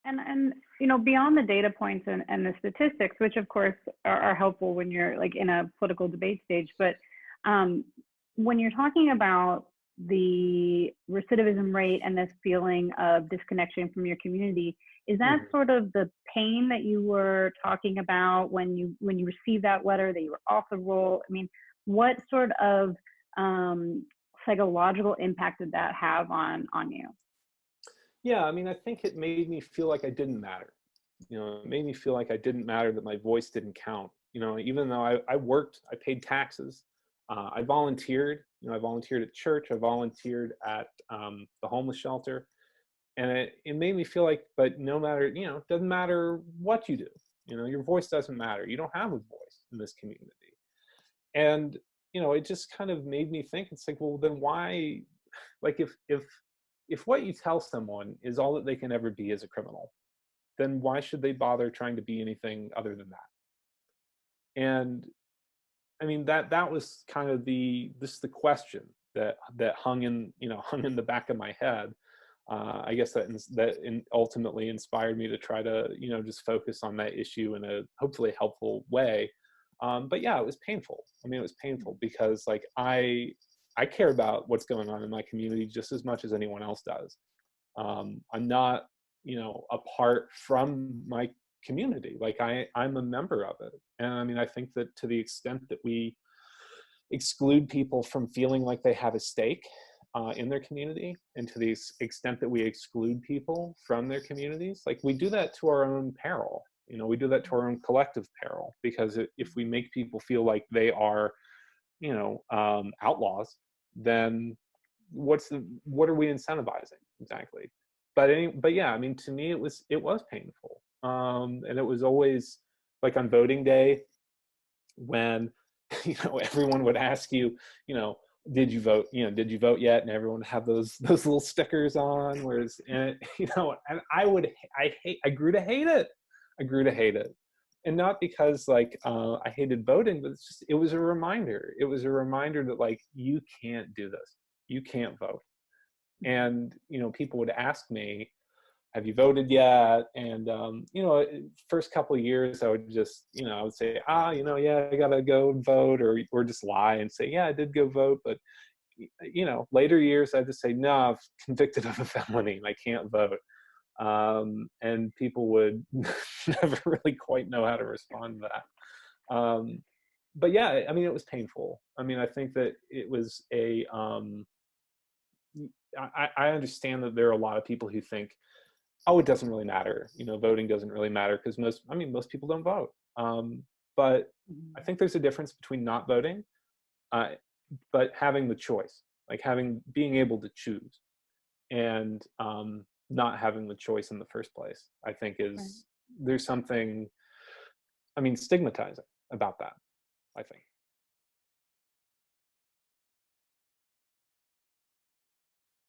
And beyond the data points and the statistics, which of course are helpful when you're like in a political debate stage, but when you're talking about the recidivism rate and this feeling of disconnection from your community, is that sort of the pain that you were talking about when you received that letter that you were off the roll? I mean, what sort of psychological impact did that have on you? Yeah, I mean, I think it made me feel like I didn't matter. It made me feel like I didn't matter, that my voice didn't count. Even though I worked, I paid taxes, I volunteered. I volunteered at church, I volunteered at the homeless shelter, and it made me feel like, but no matter, it doesn't matter what you do. Your voice doesn't matter. You don't have a voice in this community. And it just kind of made me think. It's like, well, then why? Like, if what you tell someone is all that they can ever be as a criminal, then why should they bother trying to be anything other than that? And I mean, that was kind of the question that hung in the back of my head. I guess that ultimately inspired me to try to just focus on that issue in a hopefully helpful way. But yeah, it was painful. I mean, it was painful because like I care about what's going on in my community just as much as anyone else does. I'm not apart from my community. Like I'm a member of it. And I mean, I think that to the extent that we exclude people from feeling like they have a stake in their community, and to the extent that we exclude people from their communities, like we do that to our own peril. We do that to our own collective peril, because if we make people feel like they are, outlaws, then what are we incentivizing exactly? But yeah, I mean, to me, it was painful. And it was always like on voting day when, everyone would ask you, did you vote? Did you vote yet? And everyone would have those little stickers on, and I grew to hate it. I grew to hate it. And not because like I hated voting, but it was a reminder. It was a reminder that like, you can't do this. You can't vote. And, people would ask me, have you voted yet? And, first couple of years, I would just, I would say, yeah, I gotta go vote, or just lie and say, yeah, I did go vote. But, later years, I just say, no, I'm convicted of a felony and I can't vote. And people would never really quite know how to respond to that. But yeah, I mean, it was painful. I mean, I think that it was I understand that there are a lot of people who think, oh, it doesn't really matter. Voting doesn't really matter because most people don't vote. But I think there's a difference between not voting, but having the choice, like being able to choose, and not having the choice in the first place. I think there's something, stigmatizing about that, I think.